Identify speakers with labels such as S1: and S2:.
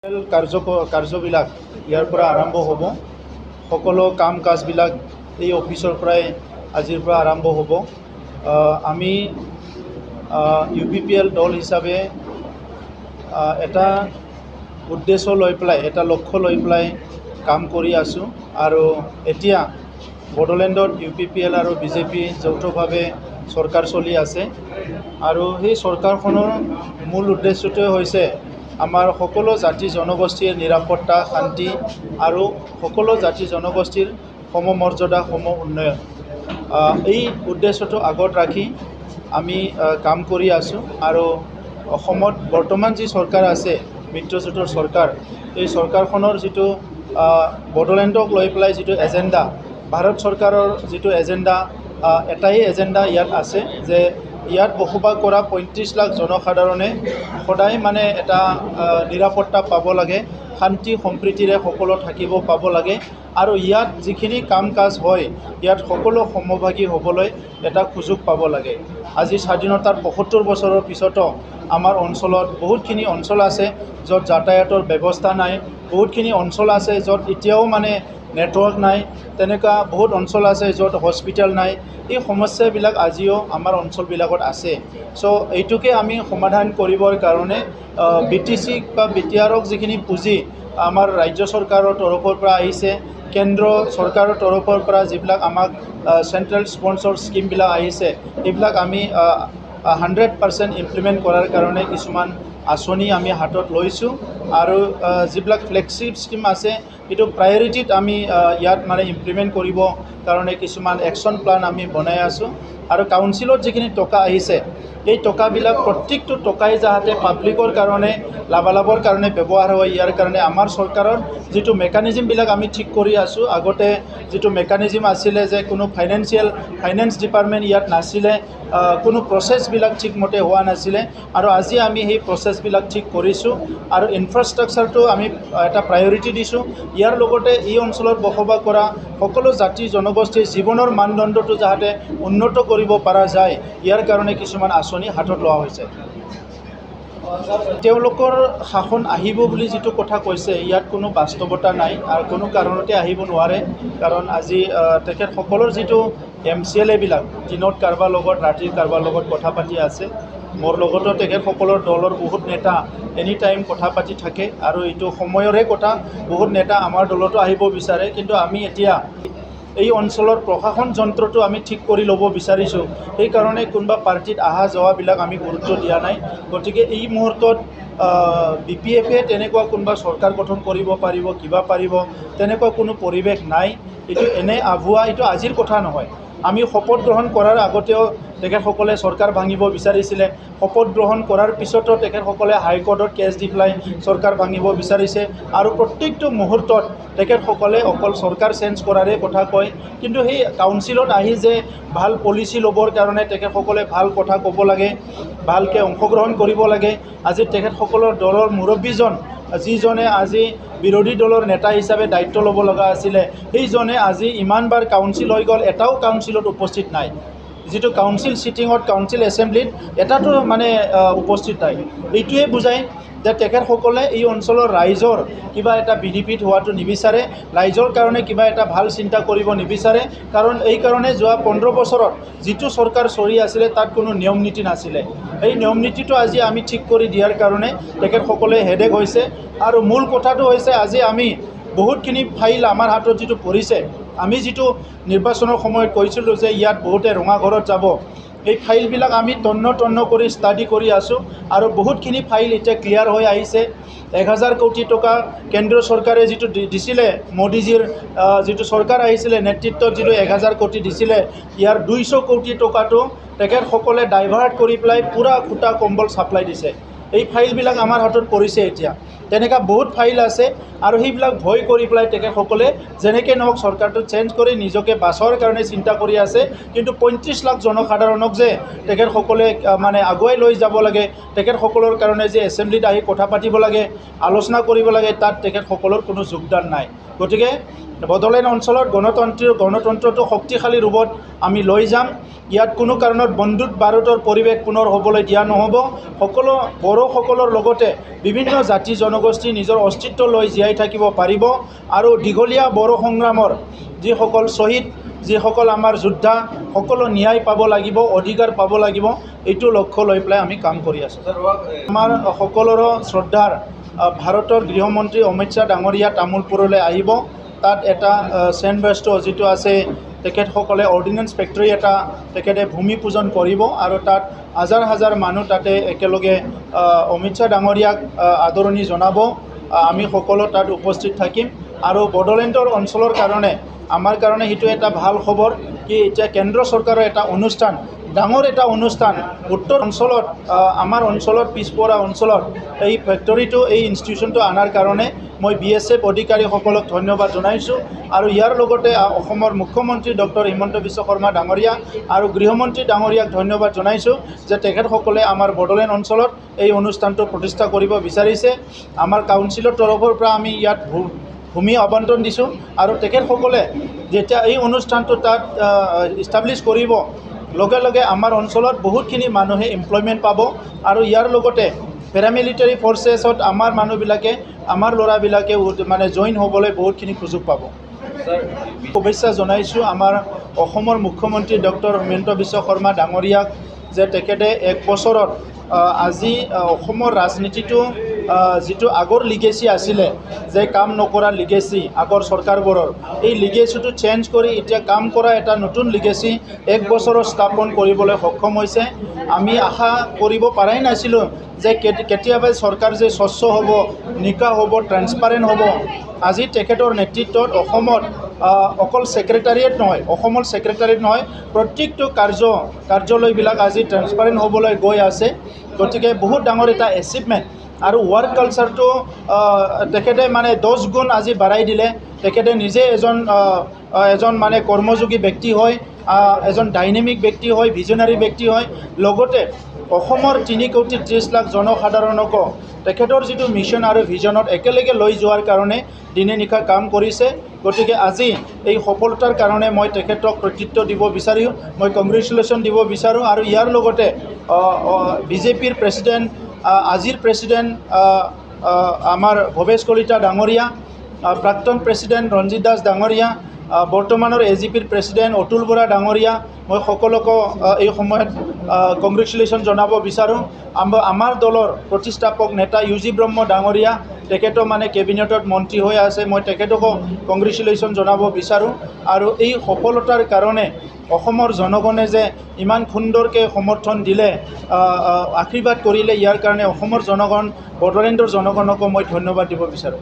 S1: কাৰ্যবিলাক ইয়াৰ পৰা আৰম্ভ হ'ব। সকলো কাম কাজবিলাক এই অফিচৰ পৰাই আজিৰ পৰা আৰম্ভ হ'ব। আমি UPPL দল হিচাপে এটা উদ্দেশ্য লৈ পেলাই, এটা লক্ষ্য লৈ পেলাই কাম কৰি আছোঁ। আৰু এতিয়া বড়োলেণ্ডত UPPL আৰু BJP যৌথভাৱে চৰকাৰ চলি আছে। আৰু সেই চৰকাৰখনৰ মূল উদ্দেশ্যটোৱে হৈছে আমাৰ সকলো জাতি জনগোষ্ঠীৰ নিৰাপত্তা, শান্তি আৰু সকলো জাতি জনগোষ্ঠীৰ সমমৰ্যাদা, সম উন্নয়ন। এই উদ্দেশ্যটো আগত ৰাখি আমি কাম কৰি আছোঁ। আৰু অসমত বৰ্তমান যি চৰকাৰ আছে, মিত্ৰজোঁটৰ চৰকাৰ, এই চৰকাৰখনৰ যিটো বড়োলেণ্ডক লৈ পেলাই যিটো এজেণ্ডা, ভাৰত চৰকাৰৰ যিটো এজেণ্ডা, এটাই এজেণ্ডা ইয়াত আছে যে ইয়াত বসবাস কৰা 35 লাখ জনসাধাৰণে সদায় মানে এটা নিৰাপত্তা পাব লাগে, শান্তি সম্প্ৰীতিৰে সকলো থাকিব পাব লাগে। আৰু ইয়াত যিখিনি কাম কাজ হয়, ইয়াত সকলো সমভাগী হ'বলৈ এটা সুযোগ পাব লাগে। আজি স্বাধীনতাৰ 75 বছৰৰ পিছতো আমাৰ অঞ্চলত বহুতখিনি অঞ্চল আছে য'ত যাতায়াতৰ ব্যৱস্থা নাই, বহুতখিনি অঞ্চল আছে য'ত এতিয়াও মানে নেটৱৰ্ক নাই, তেনেকুৱা বহুত অঞ্চল আছে য'ত হস্পিটেল নাই। এই সমস্যাবিলাক আজিও আমাৰ অঞ্চলবিলাকত আছে। চ' এইটোকে আমি সমাধান কৰিবৰ কাৰণে BTC বা BTRক যিখিনি পুঁজি আমাৰ ৰাজ্য চৰকাৰৰ তৰফৰ পৰা আহিছে, কেন্দ্ৰ চৰকাৰৰ তৰফৰ পৰা যিবিলাক আমাক চেণ্ট্ৰেল স্পন্সৰ স্কিমবিলাক আহিছে, এইবিলাক আমি 100% ইমপ্লিমেণ্ট কৰাৰ কাৰণে কিছুমান আঁচনি আমি হাতত লৈছোঁ। আৰু যিবিলাক ফ্লেগশ্বিপ স্কিম আছে, এইটো প্ৰায়ৰিটিত আমি ইয়াত মানে ইমপ্লিমেণ্ট কৰিব কাৰণে কিছুমান একশ্যন প্লান আমি বনাই আছোঁ। আৰু কাউন্সিলত যিখিনি টকা আহিছে, এই টকাবিলাক প্ৰত্যেকটো টকাই যাতে পাব্লিকৰ কাৰণে, লাভালাভৰ কাৰণে ব্যৱহাৰ হয়, ইয়াৰ কাৰণে আমাৰ চৰকাৰৰ যিটো মেকানিজিমবিলাক আমি ঠিক কৰি আছোঁ। আগতে যিটো মেকানিজিম আছিলে যে কোনো ফাইনেন্স ডিপাৰ্টমেণ্ট ইয়াত নাছিলে, কোনো প্ৰচেছবিলাক ঠিকমতে হোৱা নাছিলে। আৰু আজি আমি সেই প্ৰচেছবিলাক ঠিক কৰিছোঁ আৰু ইনফ্ৰাষ্ট্ৰাকচাৰটো আমি এটা প্ৰায়ৰিটি দিছোঁ। ইয়াৰ লগতে এই অঞ্চলত বসবাস কৰা সকলো জাতি জনগোষ্ঠীৰ জীৱনৰ মানদণ্ডটো যাতে উন্নত কৰিব পৰা যায়, ইয়াৰ কাৰণে কিছুমান আঁচনি হাতত লোৱা হৈছে। তেওঁলোকৰ শাসন আহিব বুলি যিটো কথা কৈছে, ইয়াত কোনো বাস্তৱতা নাই আৰু কোনো কাৰণতে আহিব নোৱাৰে। কাৰণ আজি তেখেতসকলৰ যিটো MCLA বিলাক দিনত কাৰোবাৰ লগত, ৰাতিৰ কাৰোবাৰ লগত কথা পাতি আছে। মোৰ লগতো তেখেতসকলৰ দলৰ বহুত নেতা এনি টাইম কথা পাতি থাকে। আৰু এইটো সময়ৰে কথা, বহুত নেতা আমাৰ দলতো আহিব বিচাৰে। কিন্তু আমি এতিয়া এই অঞ্চলৰ প্ৰশাসন যন্ত্ৰটো আমি ঠিক কৰি ল'ব বিচাৰিছোঁ। সেইকাৰণে কোনোবা পাৰ্টিত অহা যোৱাবিলাক আমি গুৰুত্ব দিয়া নাই। গতিকে এই মুহূৰ্তত BPF তেনেকুৱা কোনোবা চৰকাৰ গঠন কৰিব পাৰিব, কিবা পাৰিব, তেনেকুৱা কোনো পৰিৱেশ নাই। এইটো এনে আভুৱা, এইটো আজিৰ কথা নহয়। আমি শপত গ্ৰহণ কৰাৰ আগতেও তেখেতসকলে চৰকাৰ ভাঙিব বিচাৰিছিলে। শপত গ্ৰহণ কৰাৰ পিছতো তেখেতসকলে হাইকোৰ্টত কেছ দি পেলাই চৰকাৰ ভাঙিব বিচাৰিছে। আৰু প্ৰত্যেকটো মুহূৰ্তত তেখেতসকলে অকল চৰকাৰ চেঞ্জ কৰাৰে কথা কয়। কিন্তু সেই কাউন্সিলত আহি যে ভাল পলিচি ল'বৰ কাৰণে তেখেতসকলে ভাল কথা ক'ব লাগে, ভালকৈ অংশগ্ৰহণ কৰিব লাগে। আজি তেখেতসকলৰ দলৰ মুৰব্বীজন, যিজনে আজি বিৰোধী দলৰ নেতা হিচাপে দায়িত্ব ল'ব লগা আছিলে, সেইজনে আজি ইমানবাৰ কাউন্সিল হৈ গ'ল, এটাও কাউন্সিলত উপস্থিত নাই। যিটো কাউন্সিল চিটিঙত, কাউন্সিল এছেম্বলিত এটাতো মানে উপস্থিত নাই। এইটোৱে বুজায় যে তেখেতসকলে এই অঞ্চলৰ ৰাইজৰ কিবা এটা বেনিফিট হোৱাটো নিবিচাৰে, ৰাইজৰ কাৰণে কিবা এটা ভাল চিন্তা কৰিব নিবিচাৰে। কাৰণ এই কাৰণে যোৱা 15 বছৰত যিটো চৰকাৰ চলি আছিলে, তাত কোনো নিয়ম নীতি নাছিলে। এই নিয়ম নীতিটো আজি আমি ঠিক কৰি দিয়াৰ কাৰণে তেখেতসকলে হেডেক হৈছে। আৰু মূল কথাটো হৈছে আজি আমি বহুতখিনি ফাইল আমাৰ হাতত যিটো পৰিছে, আমি যিটো নিৰ্বাচনৰ সময়ত কৈছিলোঁ যে ইয়াত বহুতে ৰঙাঘৰত যাব, এই ফাইলবিলাক আমি তন্ন কৰি ষ্টাডি কৰি আছোঁ। আৰু বহুতখিনি ফাইল এতিয়া ক্লিয়াৰ হৈ আহিছে। 1000 কোটি টকা কেন্দ্ৰীয় চৰকাৰে যিটো দিছিলে, মোদীজীৰ যিটো চৰকাৰ আহিছিলে নেতৃত্বত যিটো 1000 কোটি দিছিলে, ইয়াৰ 200 কোটি টকাটো তেখেতসকলে ডাইভাৰ্ট কৰি পেলাই পূৰা খুটা কম্বল ছাপ্লাই দিছে। এই ফাইলবিলাক আমাৰ হাতত পৰিছে এতিয়া। তেনেকুৱা বহুত ফাইল আছে। আৰু সেইবিলাক ভয় কৰি পেলাই তেখেতসকলে যেনেকৈ নহওক চৰকাৰটো চেঞ্জ কৰি নিজকে বাচৰ কাৰণে চিন্তা কৰি আছে। কিন্তু 35 লাখ জনসাধাৰণক যে তেখেতসকলে মানে আগুৱাই লৈ যাব লাগে, তেখেতসকলৰ কাৰণে যে এছেম্বলিত আহি কথা পাতিব লাগে, আলোচনা কৰিব লাগে, তাত তেখেতসকলৰ কোনো যোগদান নাই। গতিকে বড়োলেণ্ড অঞ্চলত গণতন্ত্ৰটো শক্তিশালী ৰূপত আমি লৈ যাম। ইয়াত কোনো কাৰণত বন্দুক বাৰুদৰ পৰিৱেশ পুনৰ হ'বলৈ দিয়া নহ'ব। সকলো বড়োসকলৰ লগতে বিভিন্ন জাতি জনগোষ্ঠী জনগোষ্ঠী নিজৰ অস্তিত্ব লৈ জীয়াই থাকিব পাৰিব আৰু দীঘলীয়া বড়ো সংগ্ৰামৰ যিসকল শ্বহীদ যিসকল আমাৰ যোদ্ধা সকলো ন্যায় পাব লাগিব অধিকাৰ পাব লাগিব এইটো লক্ষ্য লৈ পেলাই আমি কাম কৰি আছোঁ আমাৰ সকলোৰে শ্ৰদ্ধাৰ ভাৰতৰ গৃহমন্ত্ৰী অমিত শ্বাহ ডাঙৰীয়া তামোলপুৰলৈ আহিব তাত এটা চেণ্ট যিটো আছে তেখেতসকলে অৰ্ডিনেন্স ফেক্টৰী এটা তেখেতে ভূমি পূজন কৰিব আৰু তাত হাজাৰ হাজাৰ মানুহ তাতে একেলগে অমিত শ্বাহ ডাঙৰীয়াক আদৰণি জনাব আমি সকলো তাত উপস্থিত থাকিম আৰু বড়োলেণ্ডৰ অঞ্চলৰ কাৰণে আমাৰ কাৰণে সেইটো এটা ভাল খবৰ কি এতিয়া কেন্দ্ৰ চৰকাৰৰ এটা অনুষ্ঠান ডাঙৰ এটা অনুষ্ঠান উত্তৰ অঞ্চলত আমাৰ অঞ্চলত পিছপৰা অঞ্চলত এই ফেক্টৰীটো এই ইনষ্টিটিউশ্যনটো অনাৰ কাৰণে মই BSF অধিকাৰীসকলক ধন্যবাদ জনাইছোঁ আৰু ইয়াৰ লগতে অসমৰ মুখ্যমন্ত্ৰী ডক্টৰ হিমন্ত বিশ্ব শৰ্মা ডাঙৰীয়া আৰু গৃহমন্ত্ৰী ডাঙৰীয়াক ধন্যবাদ জনাইছোঁ যে তেখেতসকলে আমাৰ বড়োলেণ্ড অঞ্চলত এই অনুষ্ঠানটো প্ৰতিষ্ঠা কৰিব বিচাৰিছে আমাৰ কাউন্সিলৰ তৰফৰ পৰা আমি ইয়াত ভূমি আবণ্টন দিছোঁ আৰু তেখেতসকলে যেতিয়া এই অনুষ্ঠানটো তাত ইষ্টাব্লিছ কৰিব লগে লগে আমাৰ অঞ্চলত বহুতখিনি মানুহে এমপ্লয়মেণ্ট পাব আৰু ইয়াৰ লগতে পেৰামিলিটাৰী ফৰ্চেছত আমাৰ মানুহবিলাকে আমাৰ ল'ৰাবিলাকে মানে জইন হ'বলৈ বহুতখিনি সুযোগ পাব শুভেচ্ছা জনাইছোঁ আমাৰ অসমৰ মুখ্যমন্ত্ৰী ডক্টৰ হিমন্ত বিশ্ব শৰ্মা ডাঙৰীয়াক যে তেখেতে এক বছৰত আজি অসমৰ ৰাজনীতিটো যিটো আগৰ লিগেচি আছিলে যে কাম নকৰা লিগেচি আগৰ চৰকাৰবোৰৰ এই লিগেচিটো চেঞ্জ কৰি এতিয়া কাম কৰা এটা নতুন লিগেচি এক বছৰত স্থাপন কৰিবলৈ সক্ষম হৈছে আমি আশা কৰিব পৰাই নাছিলোঁ যে কেতিয়াবা চৰকাৰ যে স্বচ্ছ হ'ব নিকা হ'ব ট্ৰেন্সপাৰেণ্ট হ'ব আজি তেখেতৰ নেতৃত্বত অসমত অকল ছেক্ৰেটাৰিয়েট নহয় অসমৰ ছেক্ৰেটাৰিয়েট নহয় প্ৰত্যেকটো কাৰ্যালয়বিলাক আজি ট্ৰেন্সপাৰেণ্ট হ'বলৈ গৈ আছে গতিকে বহুত ডাঙৰ এটা এচিভমেণ্ট আৰু ৱৰ্ক কালচাৰটো তেখেতে মানে 10 গুণ আজি বাঢ়াই দিলে তেখেতে নিজে এজন মানে কৰ্মযোগী ব্যক্তি হয় এজন ডাইনেমিক ব্যক্তি হয় ভিজনাৰী ব্যক্তি হয় লগতে অসমৰ 3,30,00,000 জনসাধাৰণক তেখেতৰ যিটো মিছন আৰু ভিজনত একেলগে লৈ যোৱাৰ কাৰণে দিনে নিশা কাম কৰিছে গতিকে আজি এই সফলতাৰ কাৰণে মই তেখেতক কৃতিত্ব দিব বিচাৰোঁ মই কংগ্ৰেচুলেশ্যন দিব বিচাৰোঁ আৰু ইয়াৰ লগতে বিজেপিৰ প্ৰেছিডেণ্ট আজিৰ প্ৰেছিডেণ্ট আমাৰ ভৱেশ কলিতা ডাঙৰীয়া প্ৰাক্তন প্ৰেছিডেণ্ট ৰঞ্জিত দাস ডাঙৰীয়া বৰ্তমানৰ AGPৰ প্ৰেছিডেণ্ট অতুল বৰা ডাঙৰীয়া মই সকলোকে এই সময়ত কংগ্ৰেচুলেশ্যন জনাব বিচাৰোঁ আমাৰ দলৰ প্ৰতিষ্ঠাপক নেতা UG ব্ৰহ্ম ডাঙৰীয়া তেখেতো মানে কেবিনেটত মন্ত্ৰী হৈ আছে মই তেখেতকো কংগ্ৰেচুলেশ্যন জনাব বিচাৰোঁ আৰু এই সফলতাৰ কাৰণে অসমৰ জনগণে যে ইমান সুন্দৰকৈ সমৰ্থন দিলে আশীৰ্বাদ কৰিলে ইয়াৰ কাৰণে অসমৰ জনগণ বড়োলেণ্ডৰ জনগণকো মই ধন্যবাদ দিব বিচাৰোঁ